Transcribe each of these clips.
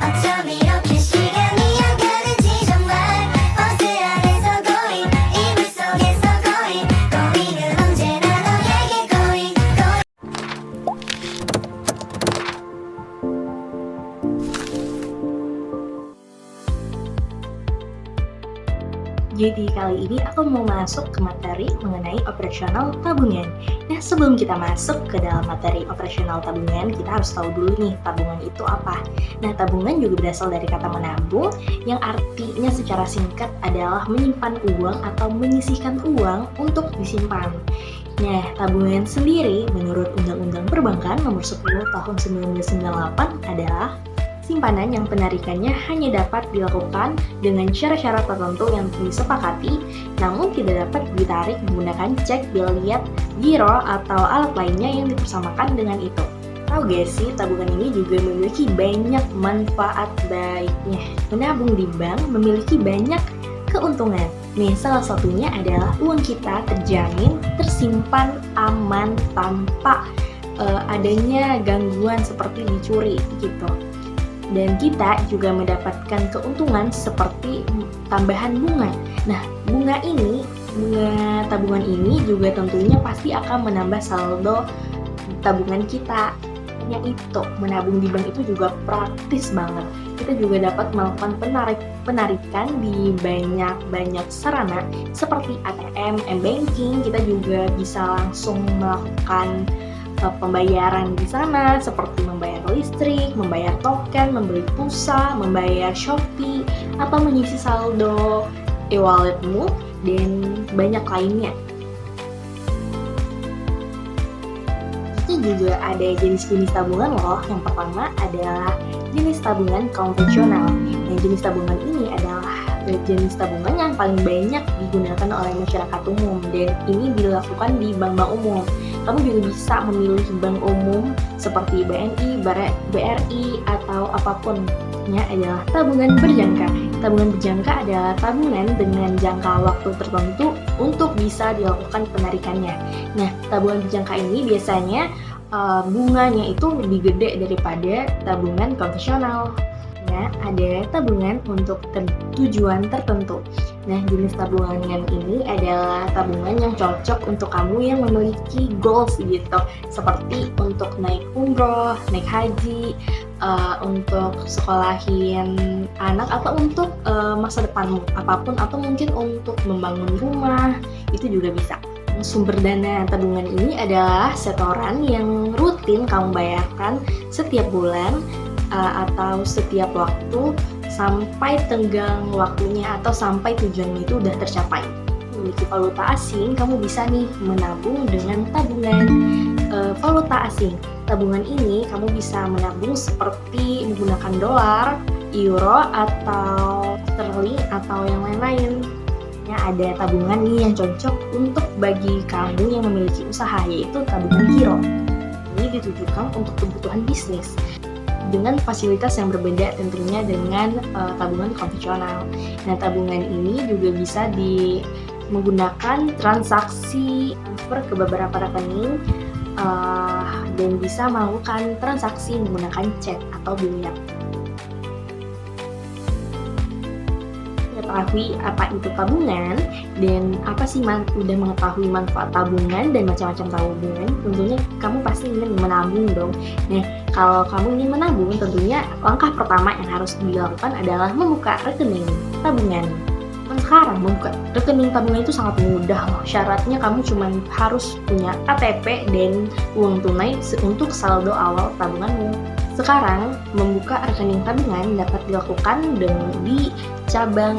어쩜 이렇게 시간이 안 가는지 정말 버스 안에서 고인 이불 속에서 고인 고인은 언제나 너에게 고인 Jadi kali ini aku mau masuk ke materi mengenai operasional tabungan. Nah, sebelum kita masuk ke dalam materi operasional tabungan, kita harus tahu dulu nih tabungan itu apa. Nah, tabungan juga berasal dari kata menabung yang artinya secara singkat adalah menyimpan uang atau menyisihkan uang untuk disimpan. Nah, tabungan sendiri menurut Undang-Undang Perbankan Nomor 10 Tahun 1998 adalah simpanan yang penarikannya hanya dapat dilakukan dengan syarat-syarat tertentu yang disepakati, namun tidak dapat ditarik menggunakan cek, biliet, giro, atau alat lainnya yang dipersamakan dengan itu. Tahu gak sih, tabungan ini juga memiliki banyak manfaat baiknya. Menabung di bank memiliki banyak keuntungan. Nih, salah satunya adalah uang kita terjamin, tersimpan aman tanpa adanya gangguan seperti dicuri gitu. Dan kita juga mendapatkan keuntungan seperti tambahan bunga. Nah, bunga tabungan ini juga tentunya pasti akan menambah saldo tabungan kita. Yang itu, menabung di bank itu juga praktis banget. Kita juga dapat melakukan penarikan di banyak sarana seperti ATM, M-Banking. Kita juga bisa langsung melakukan pembayaran di sana seperti membayar listrik, membayar token, membeli pulsa, membayar Shopee, atau mengisi saldo e-walletmu dan banyak lainnya. Itu juga ada jenis-jenis tabungan loh. Yang pertama adalah jenis tabungan konvensional. Nah, jenis tabungan ini adalah jenis tabungan yang paling banyak digunakan oleh masyarakat umum dan ini dilakukan di bank-bank umum. Kamu juga bisa memilih bank umum seperti BNI, BRI, atau apapun. Nya adalah tabungan berjangka. Tabungan berjangka adalah tabungan dengan jangka waktu tertentu untuk bisa dilakukan penarikannya. Nah, tabungan berjangka ini biasanya bunganya itu lebih gede daripada tabungan konvensional. Nah, ada tabungan untuk tujuan tertentu. Nah, jenis tabungan ini adalah tabungan yang cocok untuk kamu yang memiliki goals gitu, seperti untuk naik umroh, naik haji, untuk sekolahin anak, atau untuk masa depanmu apapun, atau mungkin untuk membangun rumah, itu juga bisa. Sumber dana tabungan ini adalah setoran yang rutin kamu bayarkan setiap bulan atau setiap waktu sampai tenggang waktunya atau sampai tujuanmu itu udah tercapai. Memiliki valuta asing, kamu bisa nih menabung dengan tabungan valuta asing. Tabungan ini kamu bisa menabung seperti menggunakan dolar, euro, atau sterling, atau yang lain-lain. Ada tabungan nih yang cocok untuk bagi kamu yang memiliki usaha, yaitu tabungan giro. Ini ditujukan untuk kebutuhan bisnis dengan fasilitas yang berbeda tentunya dengan tabungan konvensional. Nah, tabungan ini juga bisa menggunakan transaksi transfer ke beberapa rekening dan bisa melakukan transaksi menggunakan cek atau biliet. Mengetahui apa itu tabungan dan apa sih udah mengetahui manfaat tabungan dan macam-macam tabungan, tentunya kamu pasti ingin menabung dong. Nah, kalau kamu ingin menabung, tentunya langkah pertama yang harus dilakukan adalah membuka rekening tabungan. Sekarang membuka rekening tabungan itu sangat mudah loh. Syaratnya kamu cuma harus punya KTP dan uang tunai untuk saldo awal tabunganmu. Sekarang, membuka rekening tabungan dapat dilakukan di cabang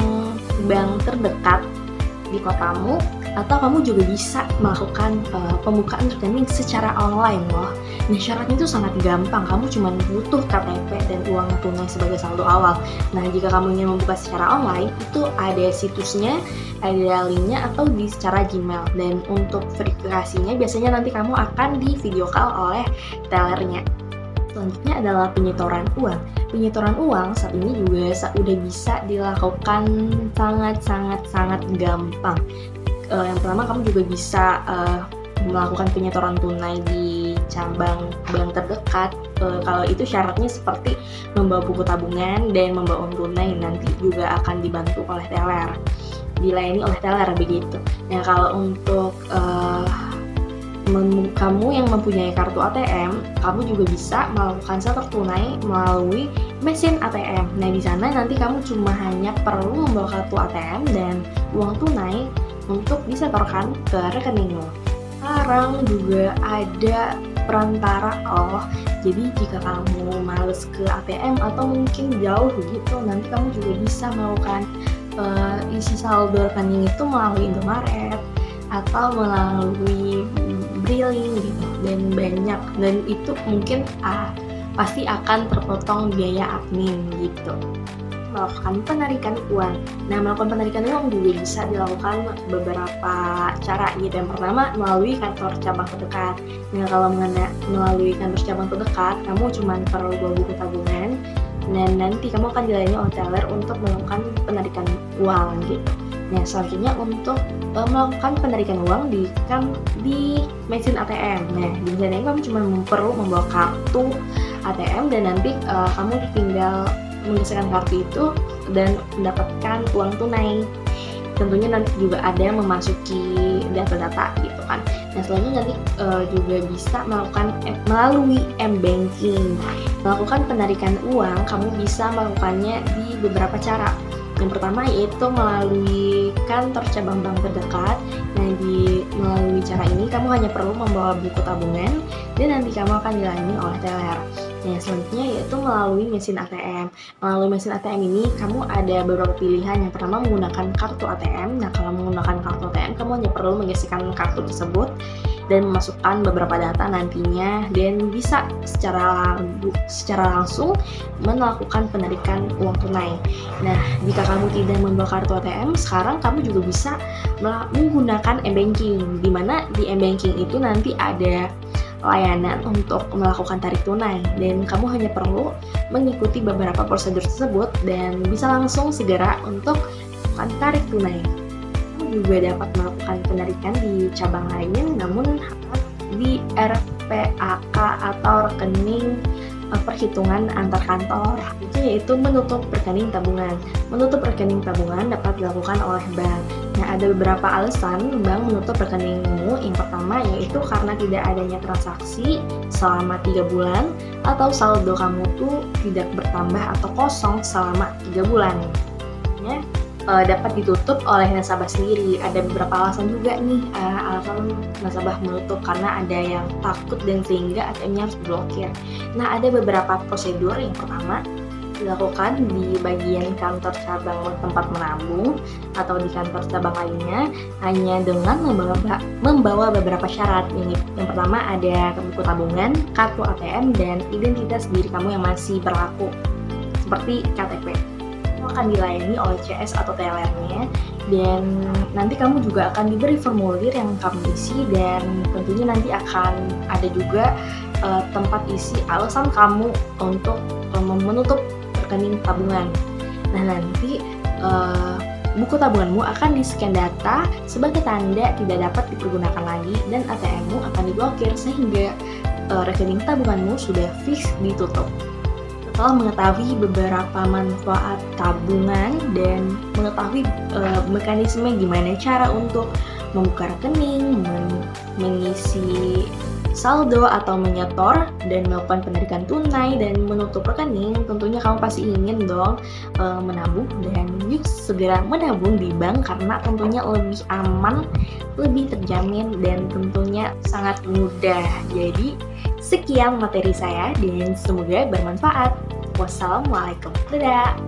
bank terdekat di kotamu, atau kamu juga bisa melakukan pembukaan rekening secara online loh. Nah, syaratnya itu sangat gampang, kamu cuma butuh KTP dan uang tunai sebagai saldo awal. Nah, jika kamu ingin membuka secara online, itu ada situsnya, ada linknya, atau secara Gmail. Dan untuk verifikasinya biasanya nanti kamu akan di video call oleh tellernya. Selanjutnya adalah penyetoran uang. Penyetoran uang saat ini juga udah bisa dilakukan sangat gampang. Yang pertama, kamu juga bisa melakukan penyetoran tunai di bank terdekat. Kalau itu syaratnya seperti membawa buku tabungan dan membawa uang tunai, nanti juga akan dibantu oleh teller, dilayani oleh teller begitu. Nah, kalau untuk kamu yang mempunyai kartu ATM, kamu juga bisa melakukan setor tunai melalui mesin ATM. Nah, di sana nanti kamu cuma hanya perlu membawa kartu ATM dan uang tunai untuk disetorkan ke rekeningmu. Sekarang juga ada perantara. Jadi jika kamu males ke ATM atau mungkin jauh gitu, nanti kamu juga bisa melakukan isi saldo rekening itu melalui Indomaret atau melalui Briling gitu, dan itu mungkin pasti akan terpotong biaya admin gitu. Melakukan penarikan uang. Nah, melakukan penarikan uang juga bisa dilakukan beberapa cara gitu. Yang pertama, melalui kantor cabang terdekat. Nah, kalau melalui kantor cabang terdekat, kamu cuma perlu bawa buku tabungan dan nanti kamu akan dilayani oleh teller untuk melakukan penarikan uang gitu. Nah, selanjutnya untuk melakukan penarikan uang di mesin ATM. Nah, di sana kamu cuma perlu membawa kartu ATM dan nanti kamu tinggal menggeserkan kartu itu dan mendapatkan uang tunai. Tentunya nanti juga ada memasuki data-data gitu kan. Nah, selanjutnya nanti juga bisa melakukan melalui m-banking. Melakukan penarikan uang, kamu bisa melakukannya di beberapa cara. Yang pertama yaitu melalui kantor cabang bank terdekat. Nah, melalui cara ini kamu hanya perlu membawa buku tabungan dan nanti kamu akan dilayani oleh teller. Nah, selanjutnya yaitu melalui mesin ATM. Melalui mesin ATM ini kamu ada beberapa pilihan. Yang pertama menggunakan kartu ATM. Nah, kalau menggunakan kartu ATM kamu hanya perlu menggeserkan kartu tersebut dan memasukkan beberapa data nantinya dan bisa secara langsung melakukan penarikan uang tunai. Nah, jika kamu tidak membawa kartu ATM, sekarang kamu juga bisa menggunakan m-banking, di mana di m-banking itu nanti ada layanan untuk melakukan tarik tunai dan kamu hanya perlu mengikuti beberapa prosedur tersebut dan bisa langsung segera untuk melakukan tarik tunai. Kamu juga dapat melakukan penarikan di cabang lainnya, namun harus di RPAK atau rekening perhitungan antar kantor, itu yaitu menutup rekening tabungan. Menutup rekening tabungan dapat dilakukan oleh bank. Nah, ada beberapa alasan bank menutup rekeningmu. Yang pertama yaitu karena tidak adanya transaksi selama 3 bulan atau saldo kamu tuh tidak bertambah atau kosong selama 3 bulan. Dapat ditutup oleh nasabah sendiri. Ada beberapa alasan juga nih, alasan nasabah menutup karena ada yang takut dan sehingga ATM-nya harus diblokir. Nah, ada beberapa prosedur. Yang pertama dilakukan di bagian kantor cabang tempat menabung atau di kantor cabang lainnya hanya dengan membawa beberapa syarat. Yang pertama ada buku tabungan, kartu ATM, dan identitas diri kamu yang masih berlaku seperti KTP. Akan dilayani oleh CS atau tellernya dan nanti kamu juga akan diberi formulir yang kamu isi dan tentunya nanti akan ada juga tempat isi alasan kamu untuk menutup rekening tabungan. Nah, nanti buku tabunganmu akan di-scan data sebagai tanda tidak dapat dipergunakan lagi dan ATM-mu akan diblokir sehingga rekening tabunganmu sudah fix ditutup. Setelah mengetahui beberapa manfaat tabungan dan mengetahui mekanisme gimana cara untuk membuka rekening, mengisi saldo atau menyetor dan melakukan penarikan tunai dan menutup rekening, tentunya kamu pasti ingin dong menabung dan yuk segera menabung di bank karena tentunya lebih aman, lebih terjamin dan tentunya sangat mudah. Jadi sekian materi saya dan semoga bermanfaat. Wassalamualaikum. Dadah.